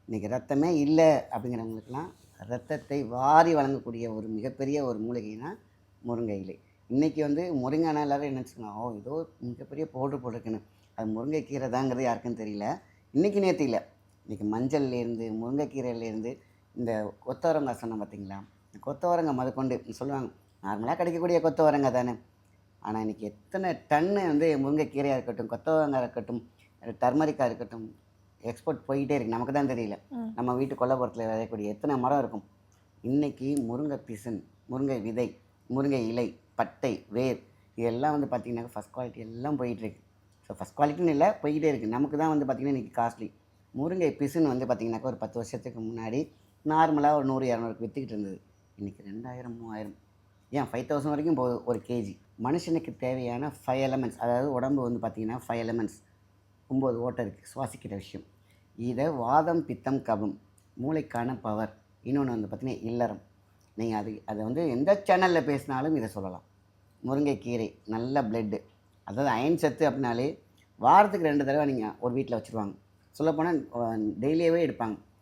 இன்றைக்கி ரத்தமே இல்லை அப்படிங்கிறவங்களுக்கெல்லாம் ரத்தத்தை வாரி வழங்கக்கூடிய ஒரு மிகப்பெரிய ஒரு மூலிகைனா முருங்கை இலை. இன்றைக்கி வந்து முருங்கைனா எல்லோரும் என்ன வச்சுக்கலாம், ஓ ஏதோ மிகப்பெரிய பவுட்ரு போட்டிருக்குன்னு. அது முருங்கைக்கீரை தாங்கிறது யாருக்குன்னு தெரியல. இன்றைக்கி நேற்று இல்லை, இன்றைக்கி மஞ்சள்லேருந்து முருங்கைக்கீரையிலேருந்து இந்த கொத்தவரங்காய் சொன்னேன் பார்த்தீங்களா, கொத்தவரங்காய் முதற்கொண்டு சொல்லுவாங்க நார்மலாக கிடைக்கக்கூடிய கொத்தவரங்காய் தானே. ஆனால் இன்றைக்கி எத்தனை டன்னு வந்து முருங்கைக்கீரையாக இருக்கட்டும், கொத்தவரங்காய் இருக்கட்டும், டர்மரிக்காக இருக்கட்டும், எக்ஸ்போர்ட் போயிட்டே இருக்குது. நமக்கு தான் தெரியல. நம்ம வீட்டு கொல்லைப்புறத்தில் விளையக்கூடிய எத்தனை மரம் இருக்கும். இன்றைக்கி முருங்கை பிசின், முருங்கை விதை, முருங்கை இலை, பட்டை, வேர் இதெல்லாம் வந்து பார்த்திங்கன்னா ஃபஸ்ட் குவாலிட்டி எல்லாம் போயிட்டுருக்கு. ஸோ ஃபஸ்ட் குவாலிட்டின்னு இல்லை, போய்கிட்டே இருக்குது. நமக்கு தான் வந்து பார்த்திங்கன்னா இன்றைக்கி காஸ்ட்லி. முருங்கை பிசின் வந்து பார்த்திங்கனாக்கா ஒரு 10 வருஷத்துக்கு முன்னாடி நார்மலாக ஒரு 100, 200க்கு விற்றுக்கிட்டு இருந்தது. இன்றைக்கி 2000, 3000 ஏன் 5000 வரைக்கும் போகுது ஒரு கேஜி. மனுஷனுக்கு தேவையான 5 எலமெண்ட்ஸ், அதாவது உடம்பு வந்து பார்த்திங்கன்னா 5 எலமெண்ட்ஸ், 9 ஓட்டை இருக்குது, சுவாசிக்கிற விஷயம். இதை வாதம், பித்தம், கபம், மூளைக்கான பவர். இன்னொன்று வந்து பார்த்திங்கன்னா இல்லறம். நீங்கள் அதை வந்து எந்த சேனலில் பேசினாலும் இதை சொல்லலாம். முருங்கைக்கீரை நல்ல பிளட்டு, அதாவது அயன் சத்து அப்படின்னாலே வாரத்துக்கு 2 தடவை நீங்கள் ஒரு வீட்டில் வச்சுருவாங்க. சொல்லப்போனால் டெய்லியாகவே எடுப்பாங்க.